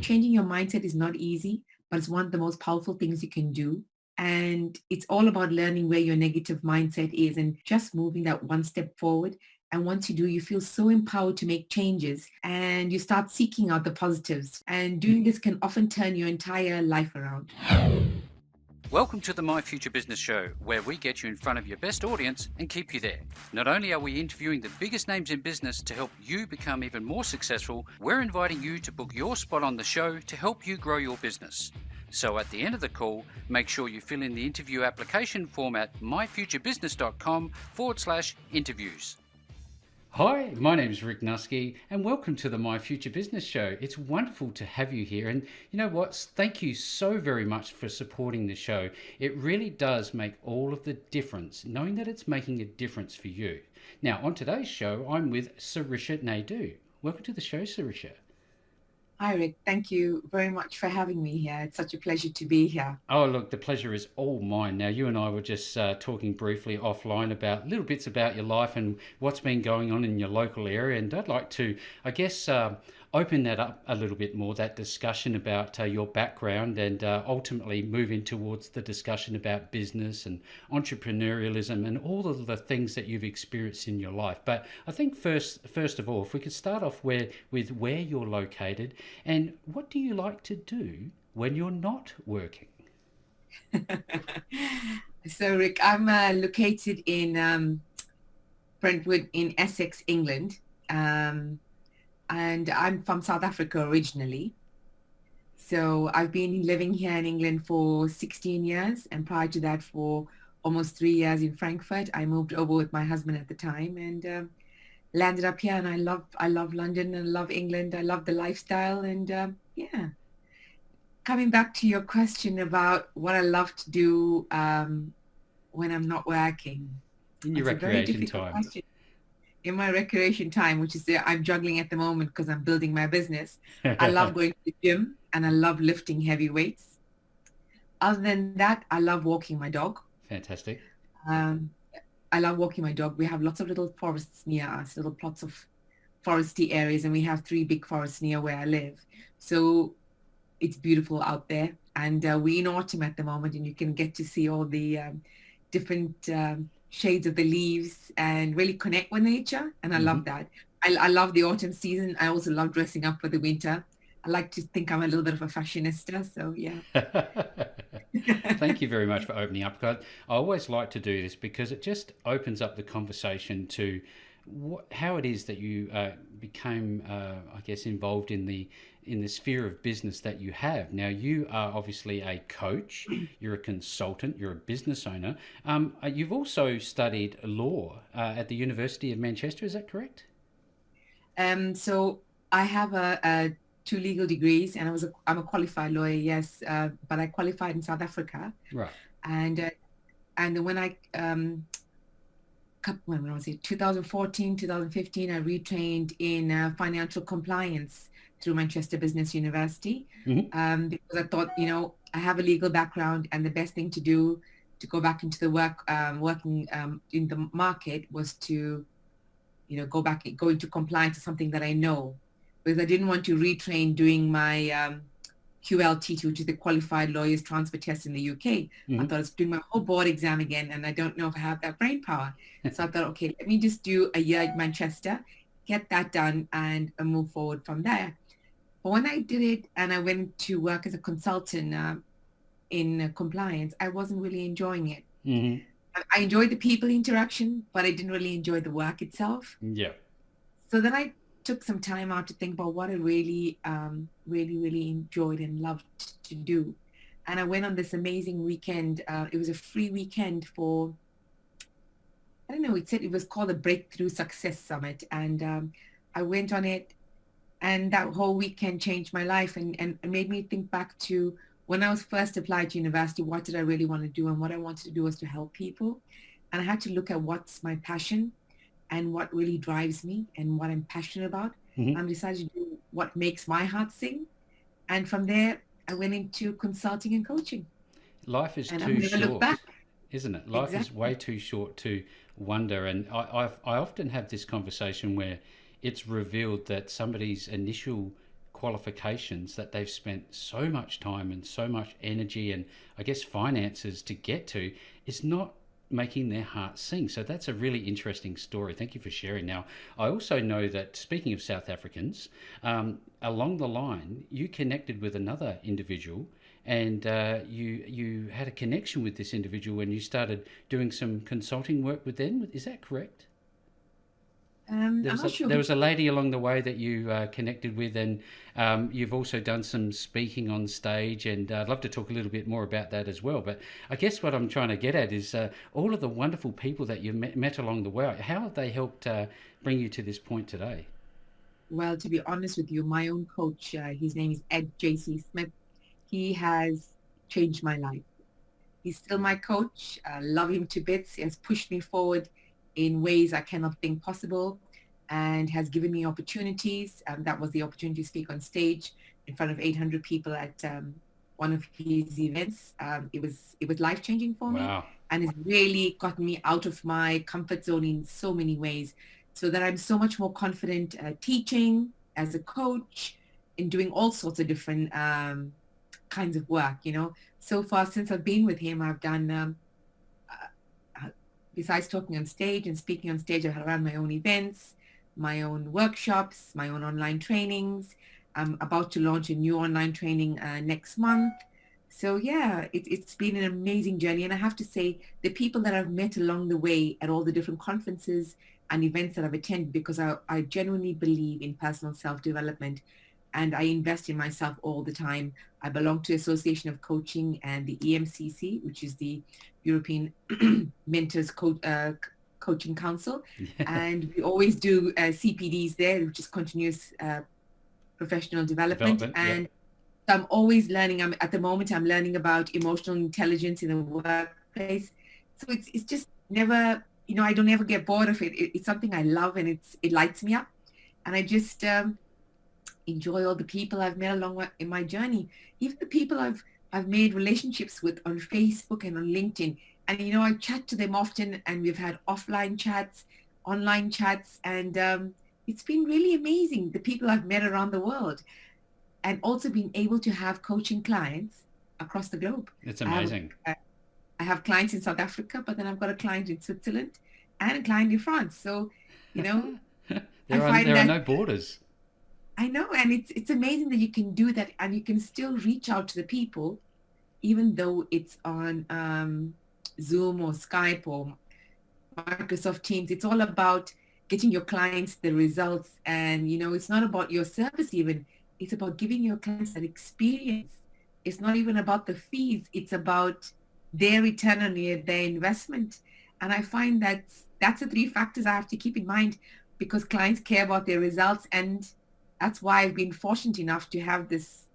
changing your mindset is not easy, but it's one of the most powerful things you can do. And it's all about learning where your negative mindset is and just moving that one step forward. And once you do, you feel so empowered to make changes and you start seeking out the positives. And doing this can often turn your entire life around. Welcome to the My Future Business Show, where we get you in front of your best audience and keep you there. Not only are we interviewing the biggest names in business to help you become even more successful, we're inviting you to book your spot on the show to help you grow your business. So at the end of the call, make sure you fill in the interview application form at myfuturebusiness.com/interviews. Hi, my name is Rick Nusky and welcome to the My Future Business Show. It's wonderful to have you here, and you know what? Thank you so very much for supporting the show. It really does make all of the difference, knowing that it's making a difference for you. Now, on today's show, I'm with Sarisha Naidoo. Welcome to the show, Sarisha. Hi, Rick. Thank you very much for having me here. It's such a pleasure to be here. Oh, look, the pleasure is all mine. Now, you and I were just talking briefly offline about little bits about your life and what's been going on in your local area. And I'd like to, I guess, open that up a little bit more, that discussion about your background, and ultimately move in towards the discussion about business and entrepreneurialism and all of the things that you've experienced in your life. But I think first of all, if we could start off with where you're located and what do you like to do when you're not working? So, Rick, I'm located in Brentwood in Essex, England. And I'm from South Africa originally. So I've been living here in England for 16 years. And prior to that, for almost 3 years in Frankfurt. I moved over with my husband at the time and landed up here. And I love London and I love England. I love the lifestyle. And yeah. Coming back to your question about what I love to do when I'm not working. In your recreation time. Question. In my recreation time, which is I'm juggling at the moment because I'm building my business. I love going to the gym and I love lifting heavy weights. Other than that, I love walking my dog. Fantastic. I love walking my dog. We have lots of little forests near us, little plots of foresty areas, and we have 3 big forests near where I live. So it's beautiful out there. And we're in autumn at the moment, and you can get to see all the different shades of the leaves and really connect with nature. And I love that. I love the autumn season. I also love dressing up for the winter. I like to think I'm a little bit of a fashionista. So yeah. Thank you very much for opening up. I always like to do this because it just opens up the conversation to how it is that you became, I guess, involved in the sphere of business that you have. Now, you are obviously a coach, you're a consultant, you're a business owner. You've also studied law at the University of Manchester, is that correct? So I have 2 legal degrees, and I'm a qualified lawyer, yes, but I qualified in South Africa. Right. And when when was it, 2014, 2015, I retrained in financial compliance through Manchester Business University, because I thought, I have a legal background, and the best thing to do to go back into the working in the market was to, go into compliance to something that I know, because I didn't want to retrain doing my QLT, which is the Qualified Lawyers Transfer Test in the UK. I thought I was doing my whole board exam again, and I don't know if I have that brain power. So I thought, okay, let me just do a year at Manchester, get that done, and move forward from there. But when I did it and I went to work as a consultant in compliance, I wasn't really enjoying it. I enjoyed the people interaction, but I didn't really enjoy the work itself. Yeah. So then I took some time out to think about what I really enjoyed and loved to do. And I went on this amazing weekend. It was a free weekend for, I don't know, it was called the Breakthrough Success Summit. And I went on it, and that whole weekend changed my life and made me think back to when I was first applied to university, what did I really want to do? And what I wanted to do was to help people. And I had to look at what's my passion and what really drives me and what I'm passionate about. I decided to do what makes my heart sing. And from there, I went into consulting and coaching. Life is too short, isn't it? Life is way too short to wonder. And I often have this conversation where it's revealed that somebody's initial qualifications that they've spent so much time and so much energy and I guess finances to get to is not making their heart sing. So that's a really interesting story. Thank you for sharing. Now, I also know that speaking of South Africans, along the line, you connected with another individual and you had a connection with this individual when you started doing some consulting work with them. Is that correct? I'm not sure. There was a lady along the way that you connected with, and you've also done some speaking on stage, and I'd love to talk a little bit more about that as well. But I guess what I'm trying to get at is all of the wonderful people that you met along the way, how have they helped bring you to this point today? Well, to be honest with you, my own coach, his name is Ed J.C. Smith. He has changed my life. He's still my coach. I love him to bits. He has pushed me forward in ways I cannot think possible and has given me opportunities. That was the opportunity to speak on stage in front of 800 people at one of his events. It was life-changing for me. Wow. And it's really gotten me out of my comfort zone in so many ways, so that I'm so much more confident teaching as a coach, in doing all sorts of different kinds of work. So far since I've been with him, I've done besides talking on stage and speaking on stage, I've run my own events, my own workshops, my own online trainings. I'm about to launch a new online training next month. So yeah, it's been an amazing journey. And I have to say, the people that I've met along the way at all the different conferences and events that I've attended, because I genuinely believe in personal self-development and I invest in myself all the time. I belong to Association of Coaching and the EMCC, which is the European Mentors Coaching Council. And we always do CPDs there, which is continuous professional development. And so I'm always learning. At the moment, I'm learning about emotional intelligence in the workplace. So it's just never, I don't ever get bored of it. It's something I love, and it lights me up. And I just enjoy all the people I've met along in my journey, even the people I've made relationships with on Facebook and on LinkedIn. And, I chat to them often, and we've had offline chats, online chats, and it's been really amazing, the people I've met around the world, and also being able to have coaching clients across the globe. It's amazing. I have clients in South Africa, but then I've got a client in Switzerland and a client in France. So, there are no borders. I know, and it's amazing that you can do that, and you can still reach out to the people, even though it's on Zoom or Skype or Microsoft Teams. It's all about getting your clients the results, and it's not about your service even. It's about giving your clients that experience. It's not even about the fees. It's about their return on their investment. And I find that's the three factors I have to keep in mind, because clients care about their results, and that's why I've been fortunate enough to have this,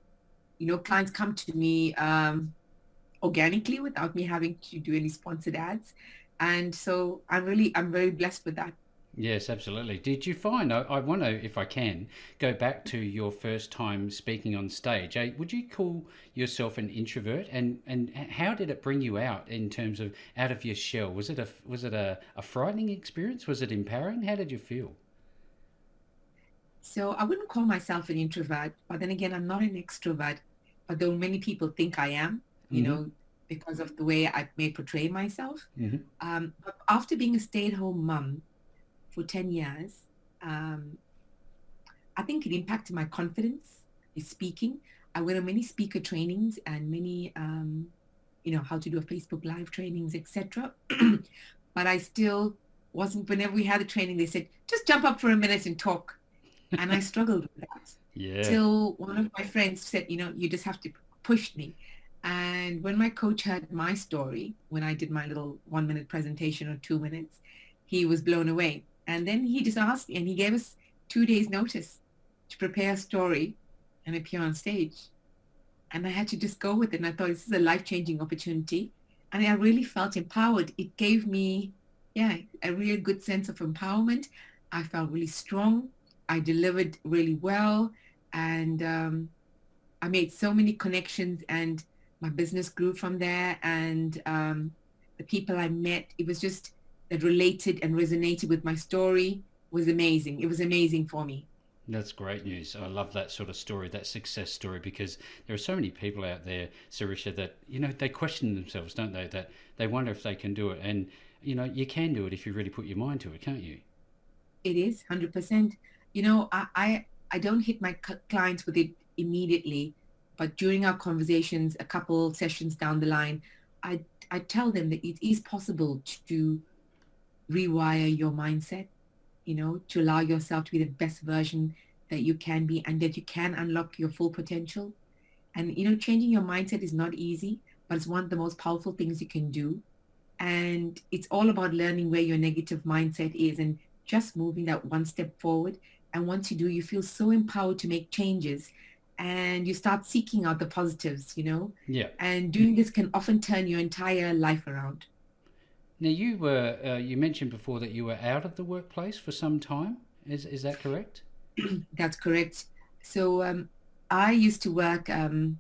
clients come to me organically without me having to do any sponsored ads. And so I'm very blessed with that. Yes, absolutely. Did you find, I want to, if I can, go back to your first time speaking on stage. Would you call yourself an introvert? And how did it bring you out in terms of out of your shell? Was it a frightening experience? Was it empowering? How did you feel? So I wouldn't call myself an introvert, but then again, I'm not an extrovert, but though many people think I am, because of the way I may portray myself. Mm-hmm. But after being a stay-at-home mom for 10 years, I think it impacted my confidence in speaking. I went on many speaker trainings and many, how to do a Facebook Live trainings, etc. But I still wasn't, whenever we had a training, they said, just jump up for a minute and talk. And I struggled with that. Yeah. Till one of my friends said, you just have to push me. And when my coach heard my story, when I did my little 1 minute presentation or 2 minutes, he was blown away. And then he just asked me, and he gave us 2 days notice to prepare a story and appear on stage. And I had to just go with it. And I thought, this is a life-changing opportunity. And I really felt empowered. It gave me, a real good sense of empowerment. I felt really strong. I delivered really well. And I made so many connections, and my business grew from there. And the people I met, it was just that related and resonated with my story was amazing. It was amazing for me. That's great news. I love that sort of story, that success story, because there are so many people out there, Sarisha, that, they question themselves, don't they? That they wonder if they can do it. And, you can do it if you really put your mind to it, can't you? It is 100%. I don't hit my clients with it immediately, but during our conversations, a couple sessions down the line, I I tell them that it is possible to rewire your mindset, to allow yourself to be the best version that you can be, and that you can unlock your full potential. And changing your mindset is not easy, but it's one of the most powerful things you can do. And it's all about learning where your negative mindset is and just moving that one step forward. And once you do, you feel so empowered to make changes, and you start seeking out the positives. Yeah. And doing this can often turn your entire life around. Now, you mentioned before that you were out of the workplace for some time. Is that correct? That's correct. So I used to work in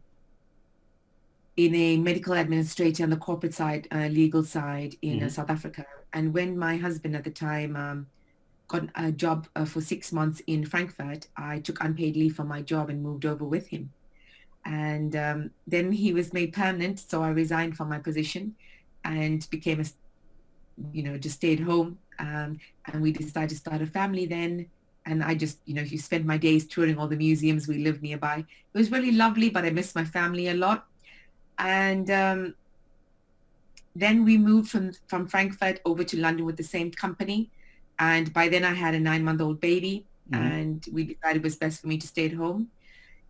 a medical administrator on the corporate side, legal side in Mm-hmm. South Africa. And when my husband at the time got a job for 6 months in Frankfurt, I took unpaid leave from my job and moved over with him. And then he was made permanent, so I resigned from my position and became just stayed home. And we decided to start a family then. And I just, you spend my days touring all the museums we live nearby. It was really lovely, but I missed my family a lot. And then we moved from Frankfurt over to London with the same company. And by then I had a 9-month-old baby, Mm-hmm. and we decided it was best for me to stay at home.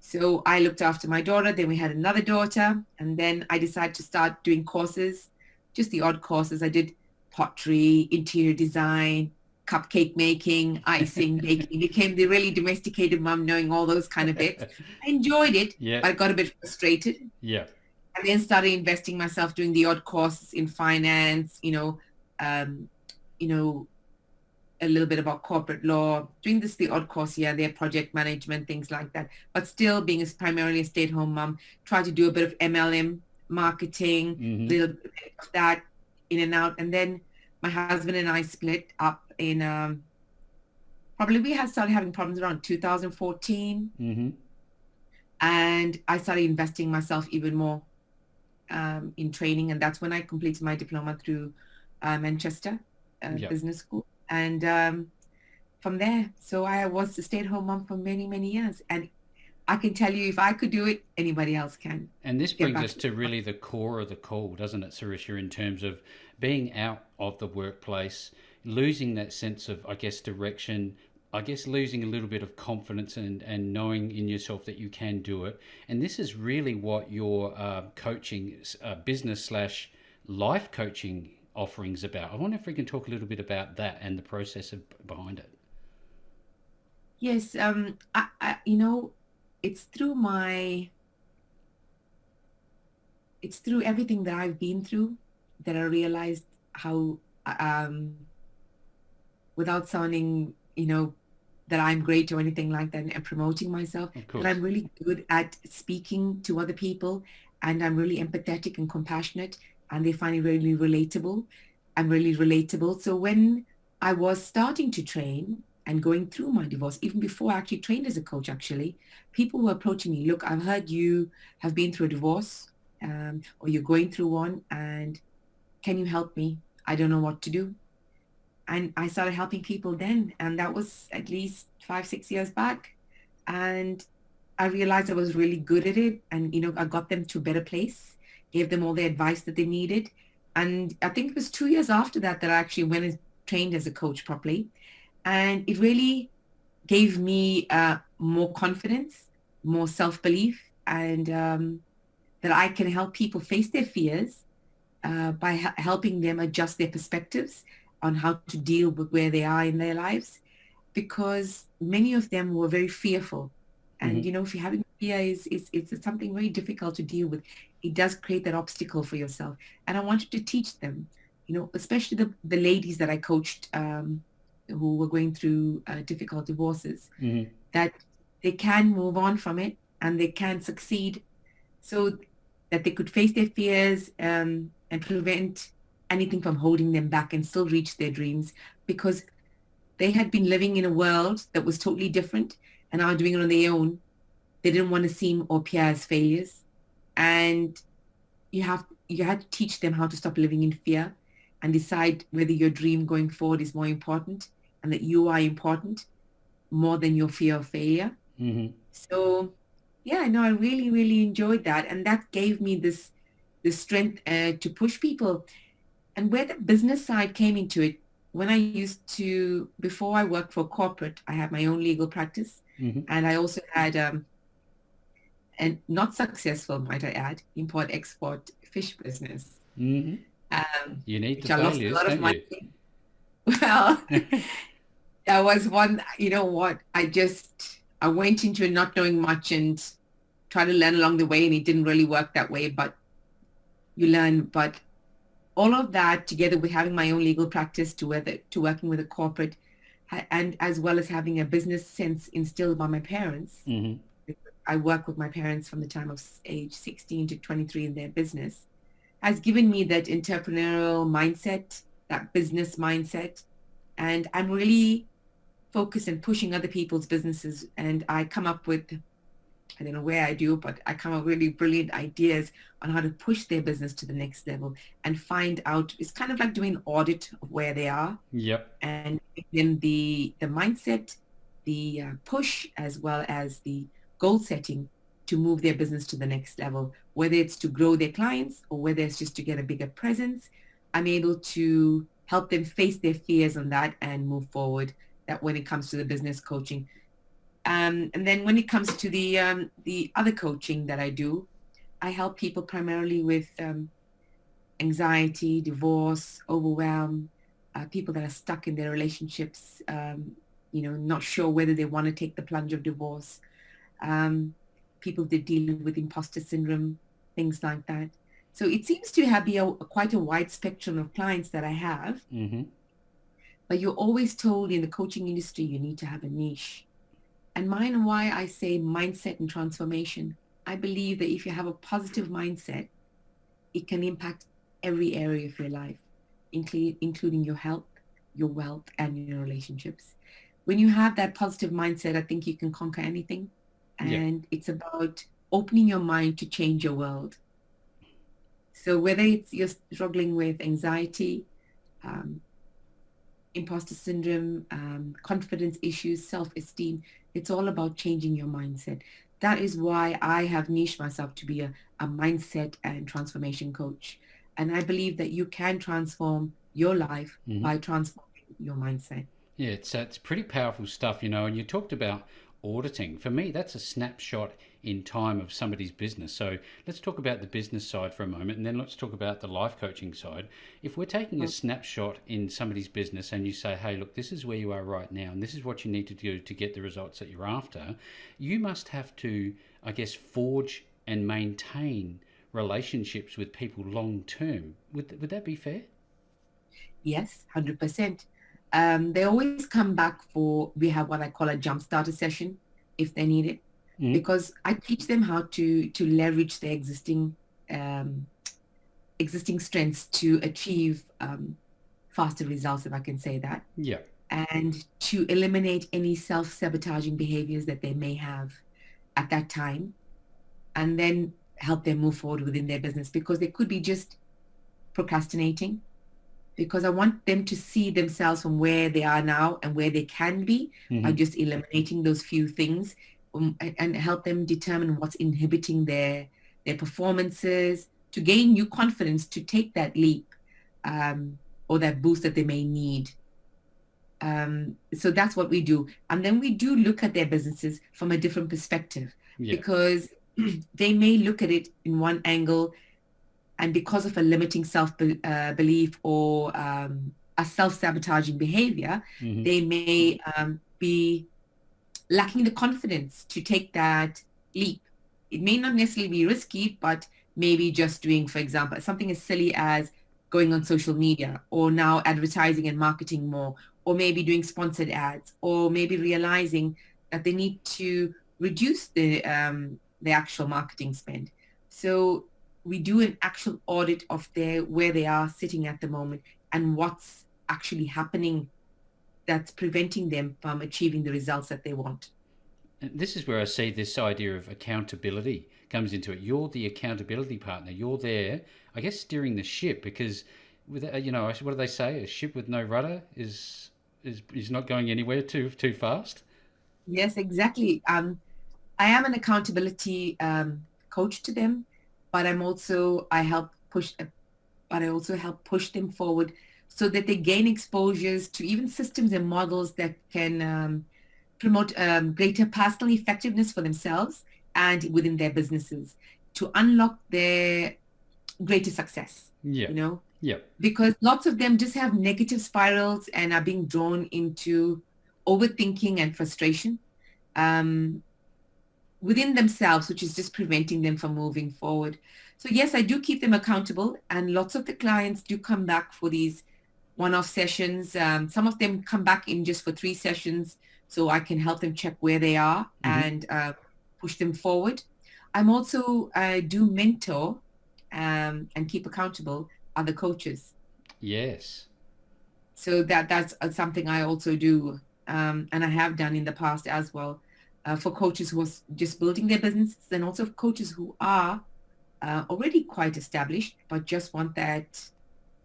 So I looked after my daughter. Then we had another daughter. And then I decided to start doing courses, just the odd courses. I did pottery, interior design, cupcake making, icing, baking. Became the really domesticated mom, knowing all those kind of bits. I enjoyed it, Yeah. but I got a bit frustrated. Yeah. And then started investing myself, doing the odd courses in finance, um, you know, a little bit about corporate law, doing the odd course here, there, project management, things like that. But still being primarily a stay-at-home mom, try to do a bit of MLM marketing, a Mm-hmm. little bit of that in and out. And then my husband and I split up in probably we had started having problems around 2014. Mm-hmm. And I started investing myself even more in training. And that's when I completed my diploma through Manchester Yeah. Business School. And from there, so I was a stay-at-home mom for many, many years. And I can tell you, if I could do it, anybody else can. And this Get brings back. us to really the core of the call, doesn't it, Sarisha, in terms of being out of the workplace, losing that sense of, I guess, direction, I guess losing a little bit of confidence and knowing in yourself that you can do it. And this is really what your coaching, business slash life coaching offerings about. I wonder if we can talk a little bit about that and the process behind it. Yes, it's through it's through everything that I've been through that I realized how, um, without sounding, that I'm great or anything like that and promoting myself, Of that I'm course. really good at speaking to other people, and I'm really empathetic and compassionate, and they find it really relatable. I'm really relatable. So when I was starting to train and going through my divorce, even before I actually trained as a coach, actually, people were approaching me, look, I've heard you have been through a divorce, or you're going through one, and can you help me? I don't know what to do. And I started helping people then, and that was at least 5, 6 years back. And I realized I was really good at it, and I got them to a better place, gave them all the advice that they needed. And I think it was 2 years after that that I actually went and trained as a coach properly, and it really gave me more confidence, more self-belief, and that I can help people face their fears by helping them adjust their perspectives on how to deal with where they are in their lives, because many of them were very fearful. And Mm-hmm. if you're having fear is it's something very difficult to deal with. It does create that obstacle for yourself. And I wanted to teach them, especially the ladies that I coached, who were going through difficult divorces, Mm-hmm. that they can move on from it and they can succeed, so that they could face their fears, and prevent anything from holding them back and still reach their dreams, because they had been living in a world that was totally different. and are doing it on their own, they didn't want to seem or appear as failures. And you had to teach them how to stop living in fear and decide whether your dream going forward is more important and that you are important more than your fear of failure. Mm-hmm. So yeah, no, I really, really enjoyed that. And that gave me this strength to push people. And where the business side came into it, when I used to, before I worked for corporate, I had my own legal practice. Mm-hmm. And I also had, and not successful, might I add, import-export fish business, Mm-hmm. You need the which I lost a failures, lot of don't you? money. Well, that was one, you know what, I went into it not knowing much and tried to learn along the way, and it didn't really work that way, but you learn. But all of that together with having my own legal practice to working with a corporate and as well as having a business sense instilled by my parents. Mm-hmm. I worked with my parents from the time of age 16 to 23 in their business, has given me that entrepreneurial mindset, that business mindset. And I'm really focused on pushing other people's businesses. And I come up with, I don't know where I do, but I come up with really brilliant ideas on how to push their business to the next level and find out. It's kind of like doing an audit of where they are, Yep. and then the mindset, the push, as well as the goal setting to move their business to the next level, whether it's to grow their clients or whether it's just to get a bigger presence. I'm able to help them face their fears on that and move forward. That when it comes to the business coaching. And then when it comes to the other coaching that I do, I help people primarily with anxiety, divorce, overwhelm, people that are stuck in their relationships, not sure whether they want to take the plunge of divorce, people that deal with imposter syndrome, things like that. So it seems to be quite a wide spectrum of clients that I have. Mm-hmm. But you're always told in the coaching industry, you need to have a niche. And mine, why I say mindset and transformation, I believe that if you have a positive mindset, it can impact every area of your life, including your health, your wealth, and your relationships. When you have that positive mindset, I think you can conquer anything. Yeah. And it's about opening your mind to change your world. So whether it's you're struggling with anxiety, imposter syndrome, confidence issues, self-esteem, it's all about changing your mindset. That is why I have niched myself to be a mindset and transformation coach. And I believe that you can transform your life Mm-hmm. by transforming your mindset. Yeah, it's pretty powerful stuff, And you talked about auditing. For me, that's a snapshot in time of somebody's business. So let's talk about the business side for a moment, and then let's talk about the life coaching side. If we're taking a snapshot in somebody's business and you say, hey, look, this is where you are right now, and this is what you need to do to get the results that you're after, you must have to, I guess, forge and maintain relationships with people long term. Would that be fair? Yes, 100%. They always come back we have what I call a jump starter session if they need it, Mm-hmm. because I teach them how to leverage their um, existing strengths to achieve faster results, if I can say that, Yeah. and to eliminate any self-sabotaging behaviors that they may have at that time, and then help them move forward within their business, because they could be just procrastinating, because I want them to see themselves from where they are now and where they can be by Mm-hmm. just eliminating those few things, and help them determine what's inhibiting their performances to gain new confidence to take that leap, or that boost that they may need. So that's what we do. And then we do look at their businesses from a different perspective, Yeah. because they may look at it in one angle, and because of a limiting self-belief or a self-sabotaging behavior, Mm-hmm. they may be lacking the confidence to take that leap. It may not necessarily be risky, but maybe just doing, for example, something as silly as going on social media, or now advertising and marketing more, or maybe doing sponsored ads, or maybe realizing that they need to reduce the actual marketing spend. So we do an actual audit of where they are sitting at the moment and what's actually happening that's preventing them from achieving the results that they want. And this is where I see this idea of accountability comes into it. You're the accountability partner. You're there, I guess, steering the ship because, with what do they say? A ship with no rudder is not going anywhere too fast. Yes, exactly. I am an accountability coach to them, but I help push, but I also help push them forward so that they gain exposures to even systems and models that can promote greater personal effectiveness for themselves and within their businesses to unlock their greater success, Yeah. you know, Yeah. because lots of them just have negative spirals and are being drawn into overthinking and frustration. Um, within themselves, which is just preventing them from moving forward. So yes, I do keep them accountable, and lots of the clients do come back for these one-off sessions. Some of them come back in just for 3 sessions, so I can help them check where they are Mm-hmm. and push them forward. I'm also do mentor and keep accountable other coaches. Yes. So that's something I also do, and I have done in the past as well, for coaches who are just building their businesses, and also coaches who are already quite established but just want that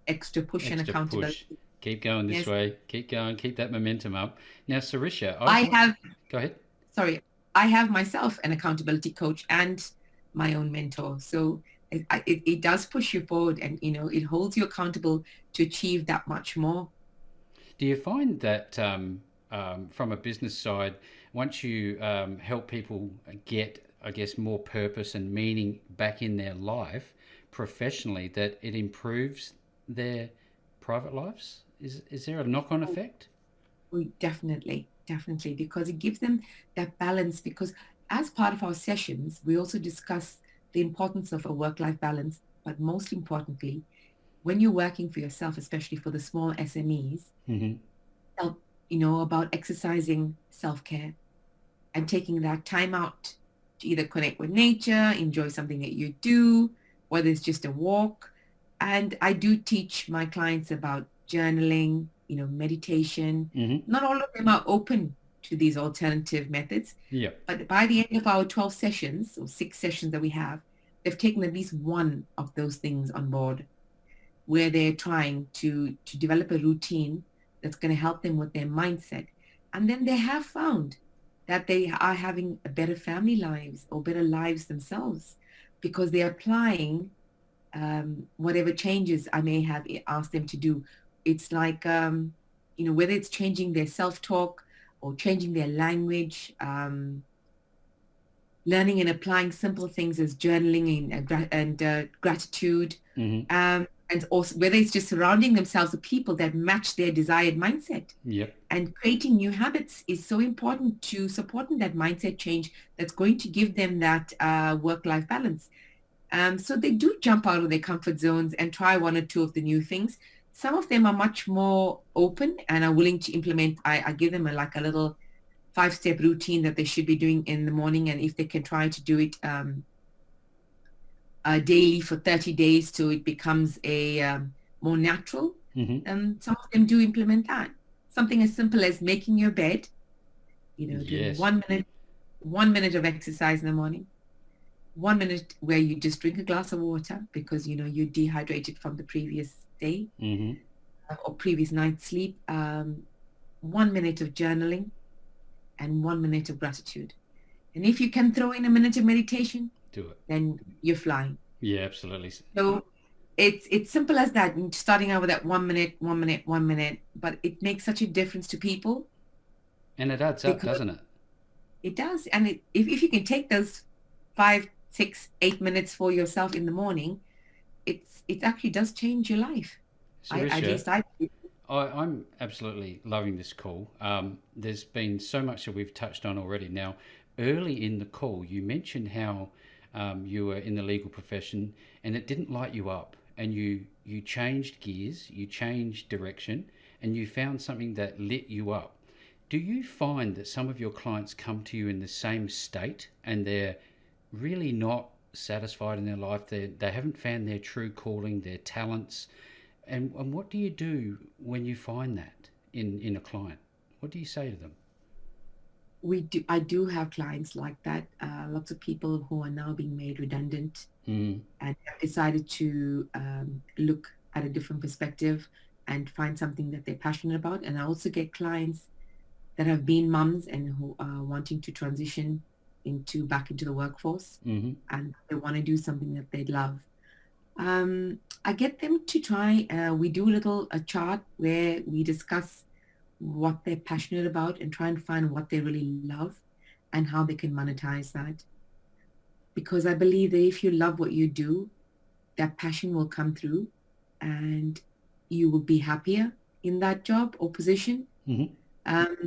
extra push and Extra push. accountability. Keep going this Yes, way. Keep going. Keep that momentum up. Now, Sarisha, I I want. have. Go ahead. Sorry, I have myself an accountability coach and my own mentor. So it does push you forward, and it holds you accountable to achieve that much more. Do you find that from a business side, once you help people get, I guess, more purpose and meaning back in their life professionally, that it improves their private lives? Is there a knock on effect? We definitely, definitely, because it gives them that balance. Because as part of our sessions, we also discuss the importance of a work-life balance. But most importantly, when you're working for yourself, especially for the small SMEs, Mm-hmm. help, about exercising self-care and taking that time out to either connect with nature, enjoy something that you do, whether it's just a walk. And I do teach my clients about journaling, meditation. Mm-hmm. Not all of them are open to these alternative methods, Yeah. but by the end of our 12 sessions or 6 sessions that we have, they've taken at least one of those things on board where they're trying to develop a routine that's going to help them with their mindset. And then they have found that they are having better family lives or better lives themselves because they're applying whatever changes I may have asked them to do. It's like, whether it's changing their self-talk or changing their language, learning and applying simple things as journaling and gratitude, Mm-hmm. and also whether it's just surrounding themselves with people that match their desired mindset. Yep. And creating new habits is so important to supporting that mindset change that's going to give them that work-life balance. So they do jump out of their comfort zones and try one or two of the new things. Some of them are much more open and are willing to implement. I give them like a little 5-step routine that they should be doing in the morning, and if they can try to do it daily for 30 days so it becomes a more natural, Mm-hmm. some of them do implement that. Something as simple as making your bed, doing Yes. 1 minute of exercise in the morning, 1 minute where you just drink a glass of water because you're dehydrated from the previous day Mm-hmm. or previous night's sleep, 1 minute of journaling, and 1 minute of gratitude. And if you can throw in a minute of meditation, Do it. then you're flying. Yeah, absolutely. So it's simple as that, starting out with that 1 minute, 1 minute, 1 minute, but it makes such a difference to people And it adds up, because doesn't it? it does. And if you can take those 5, 6, 8 minutes for yourself in the morning, it actually does change your life. I at Sarisha, least I I'm absolutely loving this call. There's been so much that we've touched on already. Now, early in the call, you mentioned how you were in the legal profession and it didn't light you up, and you changed gears, you changed direction, and you found something that lit you up. Do you find that some of your clients come to you in the same state and they're really not satisfied in their life? They haven't found their true calling, their talents. And what do you do when you find that in a client? What do you say to them? I do have clients like that. Lots of people who are now being made redundant and have decided to look at a different perspective and find something that they're passionate about. And I also get clients that have been mums and who are wanting to transition back into the workforce, and they want to do something that they love. I get them to try. We do a chart where we discuss what they're passionate about and try and find what they really love and how they can monetize that. Because I believe that if you love what you do, that passion will come through and you will be happier in that job or position.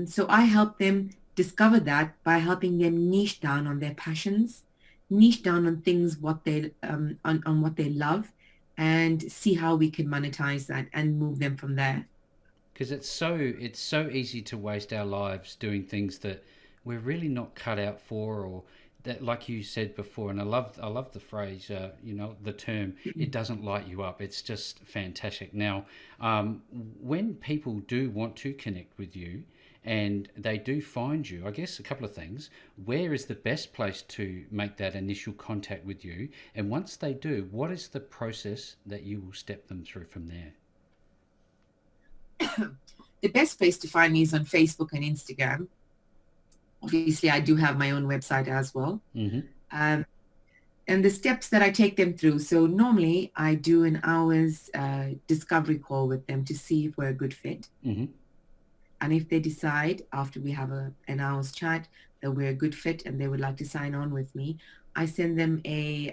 So I help them discover that by helping them niche down on their passions, niche down on things what they on what they love, and see how we can monetize that and move them from there. Because it's so easy to waste our lives doing things that we're really not cut out for, or that, like you said before, and I love the phrase, the term, it doesn't light you up. It's just fantastic. Now, when people do want to connect with you and they do find you, I guess a couple of things. Where is the best place to make that initial contact with you? And once they do, what is the process that you will step them through from there? The best place to find me is on Facebook and Instagram. Obviously, I do have my own website as well. And the steps that I take them through. So normally I do an hour's discovery call with them to see if we're a good fit. And if they decide after we have an hour's chat that we're a good fit and they would like to sign on with me, I send them a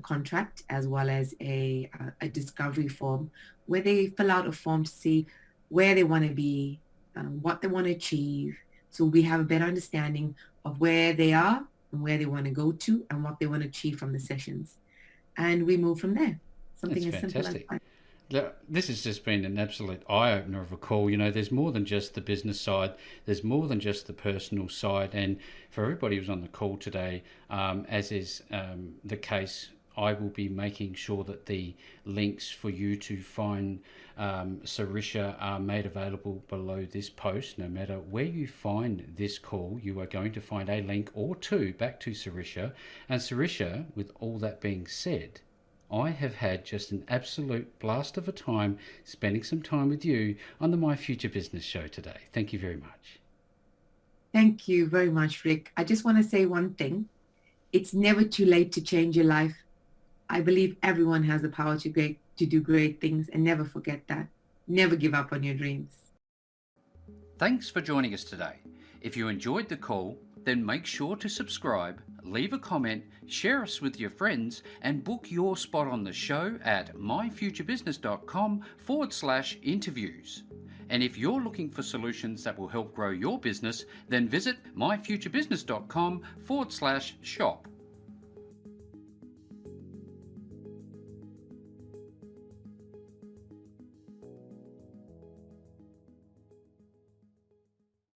contract as well as a discovery form where they fill out a form to see where they want to be, what they want to achieve. So we have a better understanding of where they are and where they want to go to and what they want to achieve from the sessions. And we move from there. Something That's as fantastic. simple as that. This has just been an absolute eye-opener of a call. There's more than just the business side. There's more than just the personal side. And for everybody who's on the call today, as is the case, I will be making sure that the links for you to find Sarisha are made available below this post. No matter where you find this call, you are going to find a link or two back to Sarisha. And Sarisha, with all that being said, I have had just an absolute blast of a time spending some time with you on the My Future Business show today. Thank you very much. Thank you very much, Rick. I just want to say one thing. It's never too late to change your life. I believe everyone has the power to do great things, and never forget that. Never give up on your dreams. Thanks for joining us today. If you enjoyed the call, then make sure to subscribe, leave a comment, share us with your friends, and book your spot on the show at myfuturebusiness.com/interviews. And if you're looking for solutions that will help grow your business, then visit myfuturebusiness.com/shop.